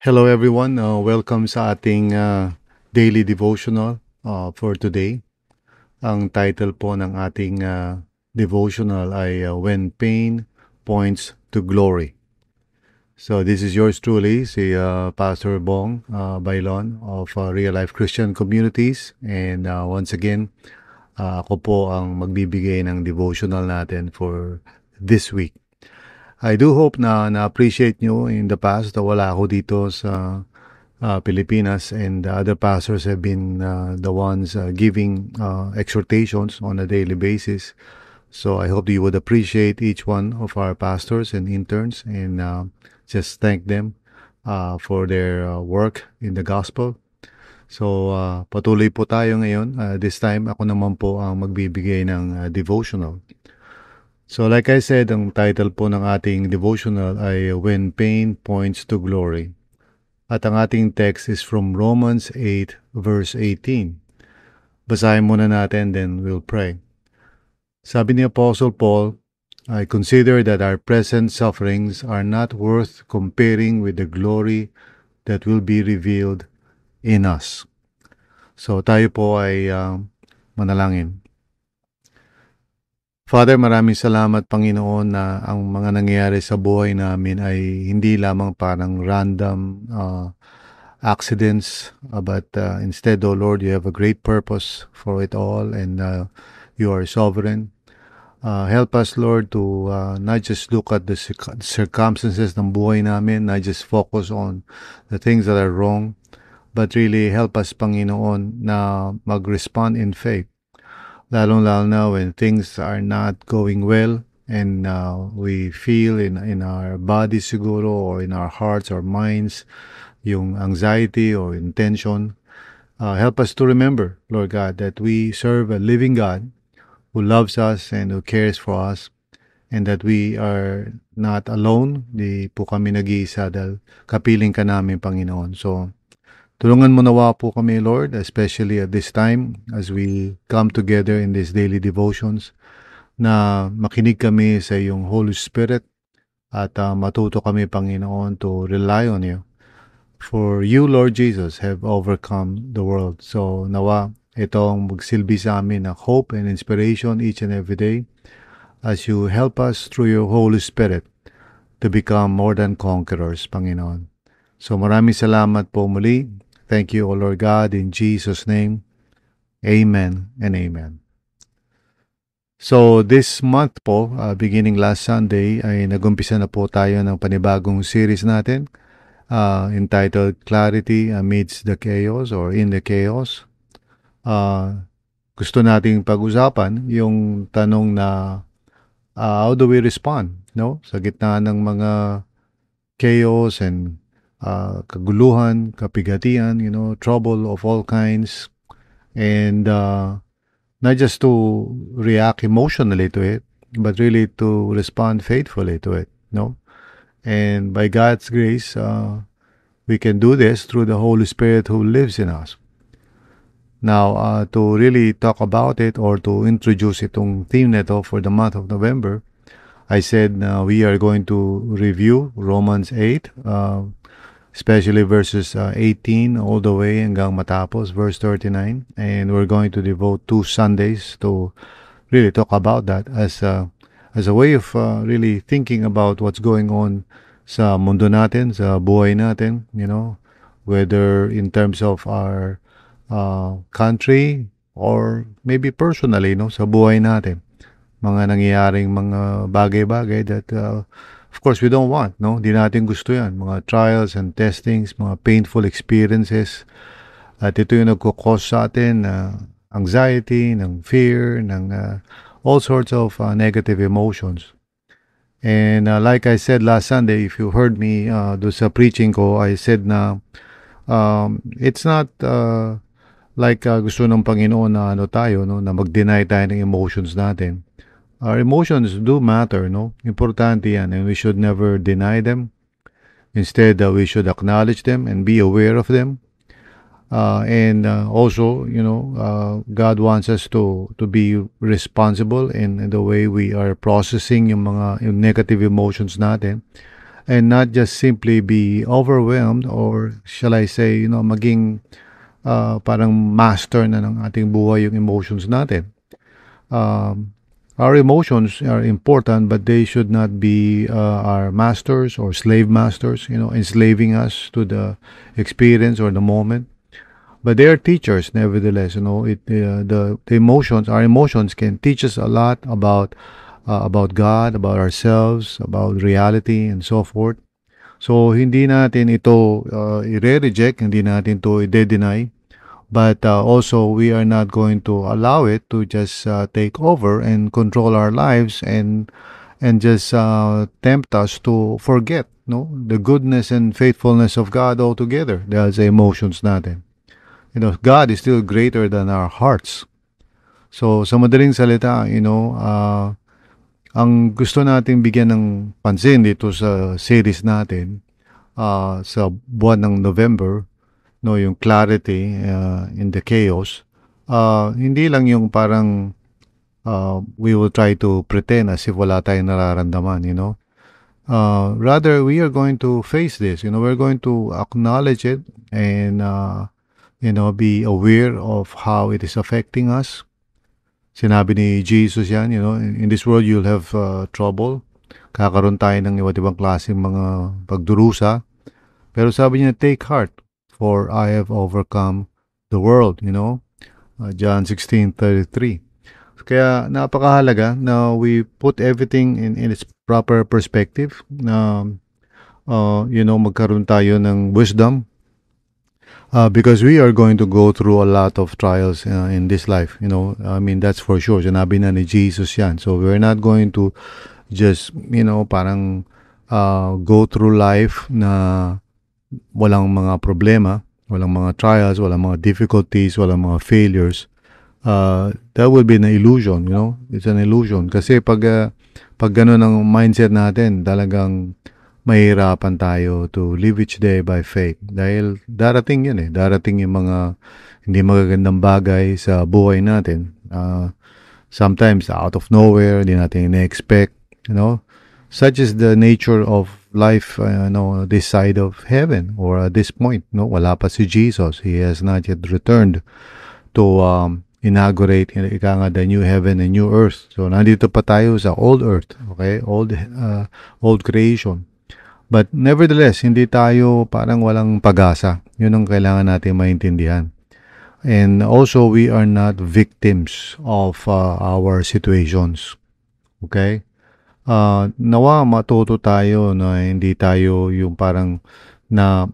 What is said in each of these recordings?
Hello everyone, welcome sa ating daily devotional for today. Ang title po ng ating devotional ay When Pain Points to Glory. So this is yours truly, si Pastor Bong Bailon of Real Life Christian Communities. And once again, ako po ang magbibigay ng devotional natin for this week. I do hope na na-appreciate nyo in the past na wala ako dito sa Pilipinas, and the other pastors have been the ones giving exhortations on a daily basis. So I hope you would appreciate each one of our pastors and interns and just thank them for their work in the gospel. So patuloy po tayo ngayon. This time ako naman po ang magbibigay ng devotional. So like I said, ang title po ng ating devotional ay When Pain Points to Glory. At ang ating text is from Romans 8 verse 18. Basahin muna natin, then we'll pray. Sabi ni Apostle Paul, I consider that our present sufferings are not worth comparing with the glory that will be revealed in us. So tayo po ay manalangin. Father, maraming salamat Panginoon na ang mga nangyayari sa buhay namin ay hindi lamang parang random accidents, but instead, O Lord, you have a great purpose for it all, and you are sovereign. Help us, Lord, to not just look at the circumstances ng buhay namin, not just focus on the things that are wrong, but really help us, Panginoon, na mag-respond in faith. Lalong-lalo na when things are not going well and we feel in our bodies siguro or in our hearts or minds yung anxiety or intention. Help us to remember, Lord God, that we serve a living God who loves us and who cares for us, and that we are not alone. Di po kami nag-iisa dahil kapiling ka namin, Panginoon. So, tulungan mo nawa po kami, Lord, especially at this time as we come together in these daily devotions, na makinig kami sa iyong Holy Spirit at matuto kami, Panginoon, to rely on you. For you, Lord Jesus, have overcome the world. So nawa itong magsilbi sa amin ng hope and inspiration each and every day as you help us through your Holy Spirit to become more than conquerors, Panginoon. So maraming salamat po muli. Thank you, O Lord God, in Jesus' name. Amen and amen. So this month po, beginning last Sunday, ay nagumpisa na po tayo ng panibagong series natin entitled Clarity Amidst the Chaos or In the Chaos. Gusto nating pag-usapan yung tanong na how do we respond, no? Sa gitna ng mga chaos and kaguluhan, kapigatian, trouble of all kinds, and not just to react emotionally to it, but really to respond faithfully to it, no? And by God's grace, we can do this through the Holy Spirit who lives in us. Now, to really talk about it or to introduce itong theme nito for the month of November, I said we are going to review Romans 8, especially verses 18 all the way hanggang matapos, verse 39. And we're going to devote 2 Sundays to really talk about that as a way of really thinking about what's going on sa mundo natin, sa buhay natin, whether in terms of our country or maybe personally, sa buhay natin. Mga nangyayaring mga bagay-bagay that of course, we don't want, no? Di natin gusto yan. Mga trials and testings, mga painful experiences. At ito yung nagkukos sa atin anxiety, ng fear, ng all sorts of negative emotions. And like I said last Sunday, if you heard me do sa preaching ko, I said na it's not like gusto ng Panginoon na tayo, no? Na mag-deny tayo ng emotions natin. Our emotions do matter, no? Importante yan, and we should never deny them. Instead, we should acknowledge them and be aware of them. And also, God wants us to be responsible in the way we are processing yung negative emotions natin. and not just simply be overwhelmed, or shall I say, maging parang master na ng ating buhay yung emotions natin. Um, our emotions are important, but they should not be our masters or slave masters, enslaving us to the experience or the moment. But they are teachers, nevertheless. The emotions, our emotions, can teach us a lot about God, about ourselves, about reality, and so forth. So hindi natin ito i-reject, hindi natin ito i-deny, but also we are not going to allow it to just take over and control our lives, and just tempt us to forget the goodness and faithfulness of God altogether dahil sa emotions natin. God is still greater than our hearts. So sa madaling salita, ang gusto nating bigyan ng pansin dito sa series natin sa buwan ng November, yung clarity in the chaos. Hindi lang yung parang we will try to pretend as if wala tayong nararamdaman. Rather, we are going to face this. We're going to acknowledge it, and be aware of how it is affecting us. Sinabi ni Jesus yan, in this world you'll have trouble. Kakaroon tayo ng iba't ibang klaseng mga pagdurusa. Pero sabi niya, take heart, for I have overcome the world, John 16:33. Kaya napakahalaga na we put everything in its proper perspective, na magkaroon tayo ng wisdom, because we are going to go through a lot of trials in this life. I mean, that's for sure. Sinabi na ni Jesus yan. So we're not going to just, parang go through life na walang mga problema, walang mga trials, walang mga difficulties, walang mga failures. That would be an illusion, It's an illusion. Kasi pag gano'n ang mindset natin, talagang mahirapan tayo to live each day by faith. Dahil darating yun Darating yung mga hindi magagandang bagay sa buhay natin. Sometimes out of nowhere, hindi natin ina-expect, Such is the nature of life, this side of heaven, or at this point, wala pa si Jesus. He has not yet returned to inaugurate the new heaven and new earth. So nandito pa tayo sa old earth, okay? Old creation. But nevertheless, hindi tayo parang walang pag-asa. Yun ang kailangan natin maintindihan. And also, we are not victims of our situations. Okay? Nawa matuto tayo na hindi tayo yung parang na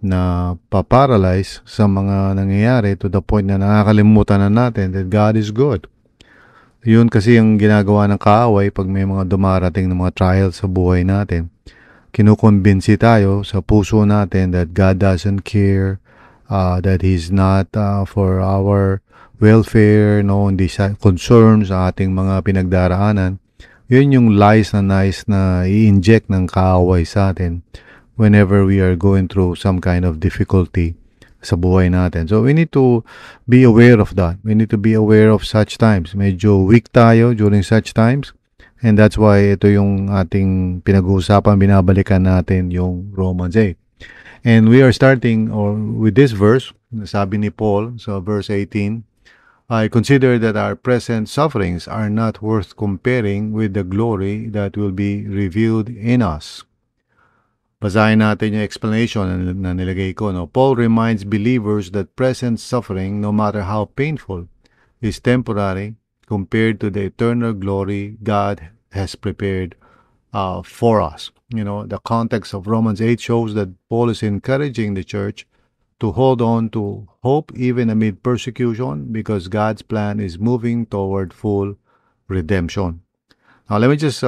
paparalyze sa mga nangyayari to the point na nakakalimutan na natin that God is good. Yun kasi yung ginagawa ng kaaway pag may mga dumarating ng mga trials sa buhay natin. Kinukumbinsi tayo sa puso natin that God doesn't care, that He's not for our welfare, hindi siya concerned sa ating mga pinagdaraanan. Yun yung lies na nice na i-inject ng kaaway sa atin whenever we are going through some kind of difficulty sa buhay natin. So we need to be aware of that. We need to be aware of such times. Medyo weak tayo during such times. And that's why ito yung ating pinag-uusapan, binabalikan natin yung Romans 8. And we are starting with this verse, sabi ni Paul sa verse 18, I consider that our present sufferings are not worth comparing with the glory that will be revealed in us. Basahin natin yung explanation na nilagay ko. Paul reminds believers that present suffering, no matter how painful, is temporary compared to the eternal glory God has prepared for us. The context of Romans 8 shows that Paul is encouraging the church to hold on to hope even amid persecution, because God's plan is moving toward full redemption. Now, let me just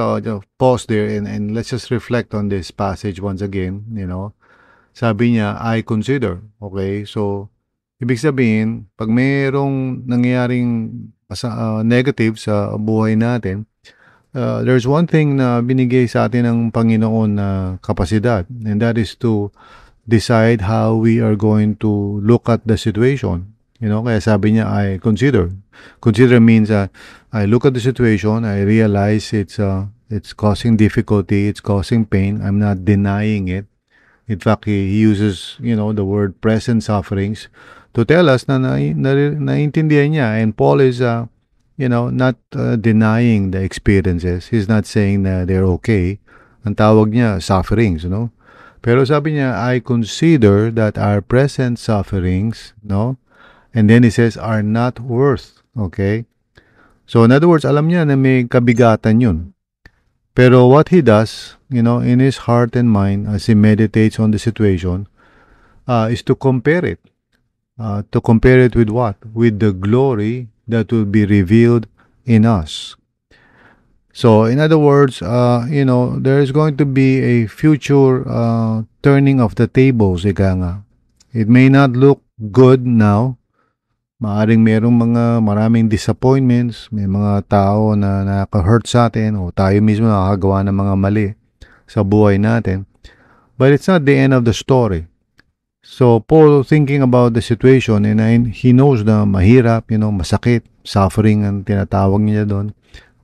pause there and let's just reflect on this passage once again. Sabi niya, I consider. Okay, so ibig sabihin, pag mayroong nangyayaring negative sa buhay natin, there's one thing na binigay sa atin ng Panginoon na kapasidad, and that is to decide how we are going to look at the situation. Kaya sabi niya, I consider. Consider means I look at the situation, I realize it's It's causing difficulty. It's causing pain. I'm not denying it. In fact, he uses, the word present sufferings to tell us na naiintindihan niya. And Paul is, not denying the experiences. He's not saying na they're okay. Ang tawag niya, sufferings. Pero sabi niya, I consider that our present sufferings, no? And then he says, are not worth. Okay? So in other words, alam niya na may kabigatan yun. Pero what he does, in his heart and mind as he meditates on the situation, is to compare it. To compare it with what? With the glory that will be revealed in us. So, in other words, there is going to be a future turning of the tables, ika nga. It may not look good now. Maaring maraming disappointments, may mga tao na nakaka-hurt sa atin o tayo mismo nakakagawa ng mga mali sa buhay natin. But it's not the end of the story. So Paul thinking about the situation and he knows na mahirap, masakit, suffering ang tinatawag niya doon.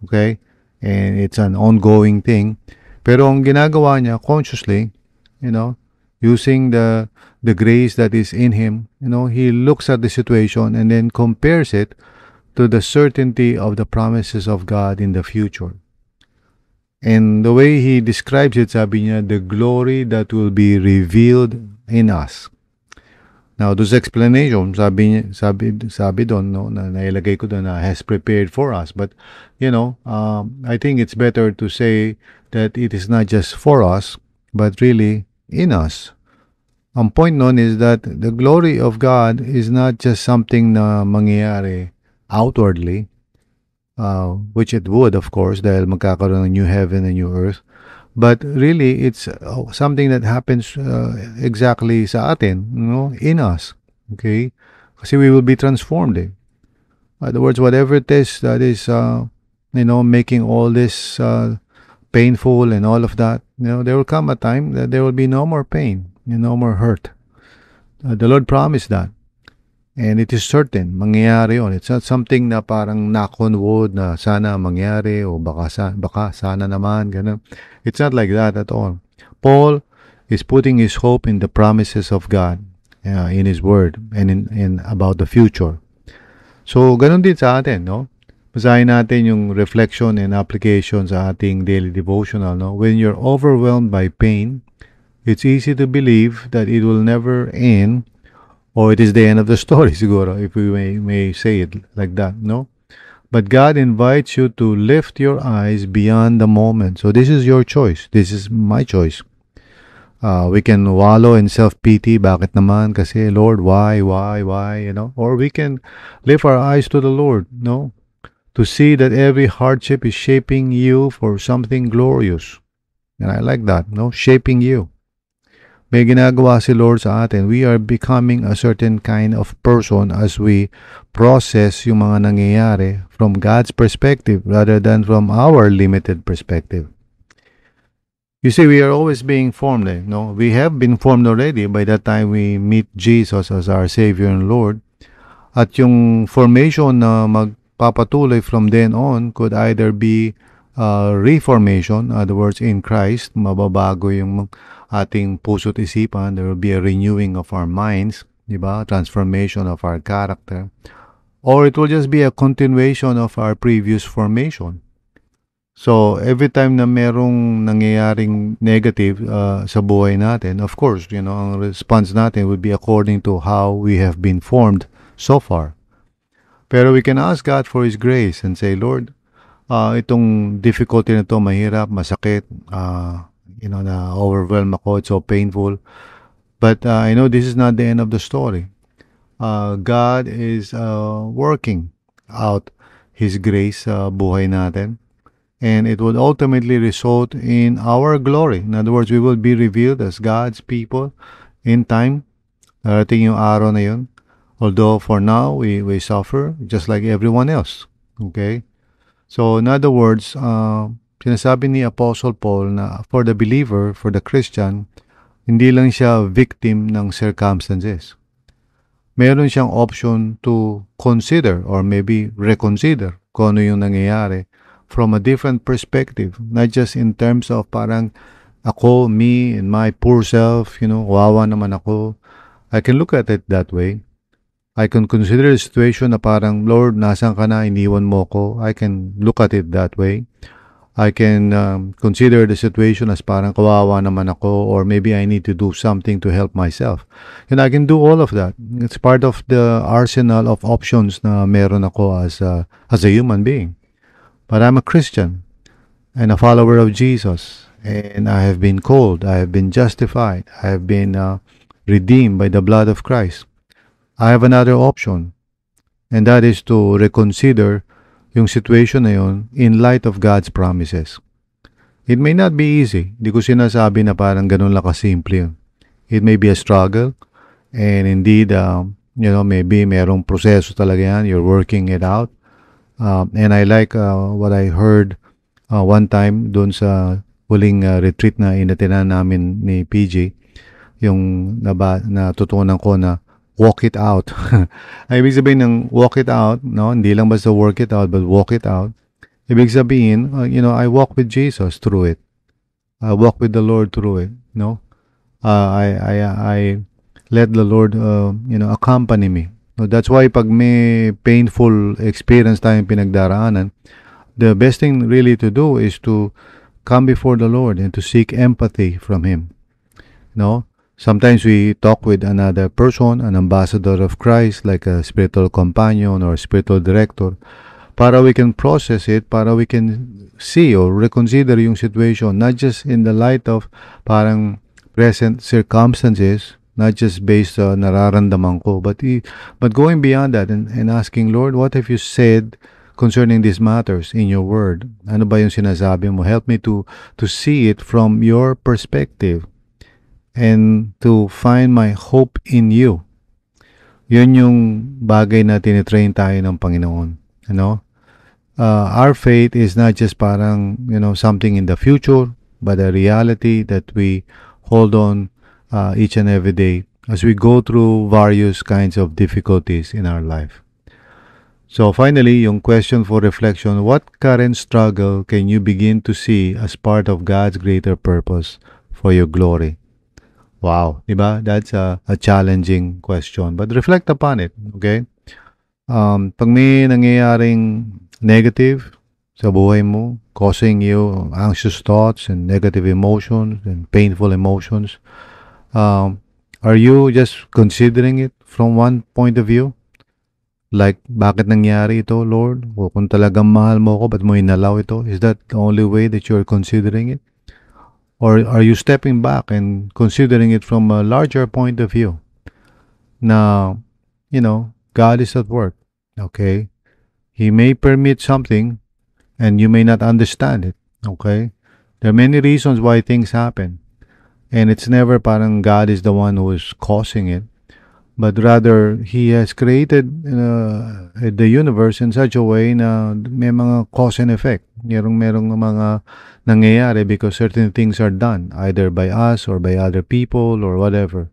Okay? And it's an ongoing thing. Pero ang ginagawa niya consciously, using the grace that is in him, he looks at the situation and then compares it to the certainty of the promises of God in the future. And the way he describes it, sabi niya, the glory that will be revealed in us. Now, this explanation, sabi doon, na nailagay ko doon na has prepared for us. But, I think it's better to say that it is not just for us, but really in us. Ang point nun is that the glory of God is not just something na mangyayari outwardly, which it would, of course, dahil magkakaroon ng new heaven and new earth. But really, it's something that happens exactly sa atin, in us. Okay? Kasi we will be transformed. In other words, whatever it is that is, making all this painful and all of that, there will come a time that there will be no more pain, no more hurt. The Lord promised that. And it is certain, mangyayari yun. It's not something na parang knock on wood na sana mangyari o baka sana naman, ganun. It's not like that at all. Paul is putting his hope in the promises of God in His Word and in about the future. So, ganun din sa atin, no? Basahin natin yung reflection and application sa ating daily devotional, no? When you're overwhelmed by pain, it's easy to believe that it will never end or it is the end of the story, siguro, if we may say it like that, no? But God invites you to lift your eyes beyond the moment. So this is your choice. This is my choice. We can wallow in self-pity. Bakit naman? Kasi, Lord, why? Or we can lift our eyes to the Lord, no? To see that every hardship is shaping you for something glorious. And I like that, no? Shaping you. May ginagawa si Lord sa atin. We are becoming a certain kind of person as we process yung mga nangyayari from God's perspective rather than from our limited perspective. You see, we are always being formed. No? We have been formed already by the time we meet Jesus as our Savior and Lord. At yung formation na magpapatuloy from then on could either be reformation, in other words, in Christ, mababago yung ating puso't isipan. There will be a renewing of our minds, diba? Transformation of our character. Or it will just be a continuation of our previous formation. So, every time na merong nangyayaring negative sa buhay natin, of course, ang response natin would be according to how we have been formed so far. Pero we can ask God for His grace and say, Lord, itong difficulty na to, mahirap, masakit, na overwhelm ako, it's so painful. But I know this is not the end of the story. God is working out His grace sa buhay natin. And it would ultimately result in our glory. In other words, we will be revealed as God's people in time. Darating yung araw na yun. Although for now, we suffer just like everyone else. Okay? So, in other words, sinasabi ni Apostle Paul na for the believer, for the Christian, hindi lang siya victim ng circumstances. Meron siyang option to consider or maybe reconsider kung ano yung nangyayari from a different perspective, not just in terms of parang ako, me, and my poor self, wawa naman ako. I can look at it that way. I can consider the situation na parang, Lord, nasan ka na, iniwan mo ko. I can look at it that way. I can consider the situation as parang kawawa naman ako, or maybe I need to do something to help myself. I can do all of that. It's part of the arsenal of options na meron ako as a human being. But I'm a Christian and a follower of Jesus. And I have been called, I have been justified, I have been redeemed by the blood of Christ. I have another option, and that is to reconsider yung situation na yun in light of God's promises. It may not be easy. Di ko sinasabi na parang ganun lang kasimple yun. It may be a struggle, and indeed, maybe merong proseso talaga yan. You're working it out. And I like what I heard one time doon sa huling retreat na inatinan namin ni PJ, yung natutunan ko na walk it out. Ay, ibig sabihin ng walk it out, no? Hindi lang basta work it out, but walk it out. Ibig sabihin, I walk with Jesus through it. I walk with the Lord through it, no? I let the Lord, accompany me. No, that's why pag may painful experience tayong pinagdaraanan, the best thing really to do is to come before the Lord and to seek empathy from Him. No? Sometimes we talk with another person, an ambassador of Christ, like a spiritual companion or spiritual director, para we can process it, para we can see or reconsider yung situation, not just in the light of parang present circumstances, not just based on nararamdaman ko, but going beyond that and asking, Lord, what have you said concerning these matters in your word? Ano ba yung sinasabi mo? Help me to see it from your perspective and to find my hope in you. Yun yung bagay na tinitrain tayo ng Panginoon. Our faith is not just parang, something in the future, but a reality that we hold on each and every day as we go through various kinds of difficulties in our life. So finally, yung question for reflection, what current struggle can you begin to see as part of God's greater purpose for your glory? Wow, diba? That's a challenging question. But reflect upon it, okay? Pag may nangyayaring negative sa buhay mo, causing you anxious thoughts and negative emotions and painful emotions, are you just considering it from one point of view? Like, bakit nangyari ito, Lord? O kung talagang mahal mo ko, ba't mo inalaw ito? Is that the only way that you're considering it? Or are you stepping back and considering it from a larger point of view? Now, God is at work, okay? He may permit something and you may not understand it, okay? There are many reasons why things happen. And it's never parang God is the one who is causing it, but rather He has created the universe in such a way na may mga cause and effect. Merong mga nangyayari because certain things are done either by us or by other people or whatever.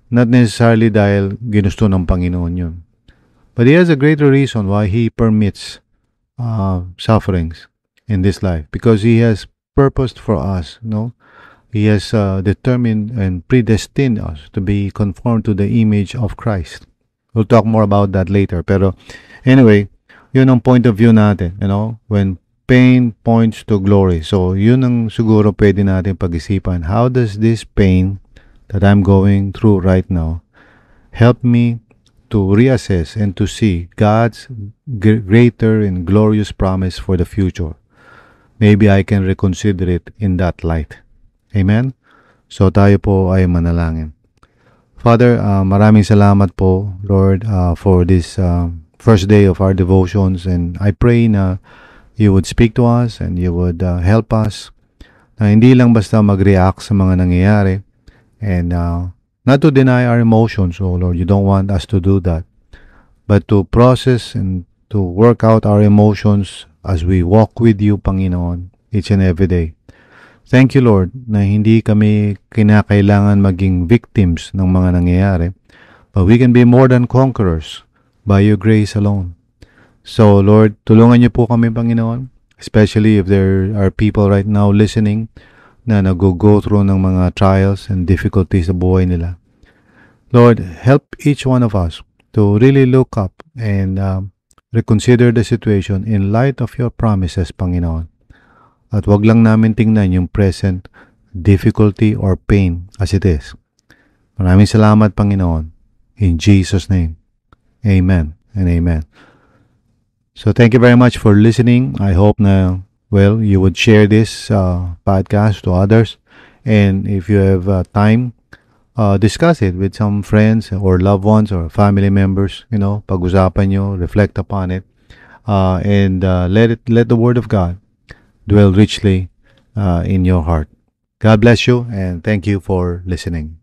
Not necessarily dahil ginusto ng Panginoon yun. But He has a greater reason why He permits sufferings in this life, because He has purposed for us, He has determined and predestined us to be conformed to the image of Christ. We'll talk more about that later. Pero anyway, yun ang point of view natin, when pain points to glory. So yun ang siguro pwede natin pag-isipan. How does this pain that I'm going through right now help me to reassess and to see God's greater and glorious promise for the future? Maybe I can reconsider it in that light. Amen? So tayo po ay manalangin. Father, maraming salamat po, Lord, for this first day of our devotions. And I pray na you would speak to us and you would help us na hindi lang basta mag-react sa mga nangyayari and not to deny our emotions, oh Lord. You don't want us to do that. But to process and to work out our emotions as we walk with you, Panginoon, each and every day. Thank you, Lord, na hindi kami kinakailangan maging victims ng mga nangyayari, but we can be more than conquerors by your grace alone. So, Lord, tulungan niyo po kami, Panginoon. especially if there are people right now listening na nag-go through ng mga trials and difficulties sa buhay nila. Lord, help each one of us to really look up and reconsider the situation in light of your promises, Panginoon. At wag lang namin tingnan yung present difficulty or pain as it is. Maraming salamat, Panginoon. In Jesus' name, amen and amen. So thank you very much for listening. I hope na, well, you would share this podcast to others. And if you have time, discuss it with some friends or loved ones or family members. Pag-usapan nyo, reflect upon it, and let the Word of God dwell richly in your heart. God bless you, and thank you for listening.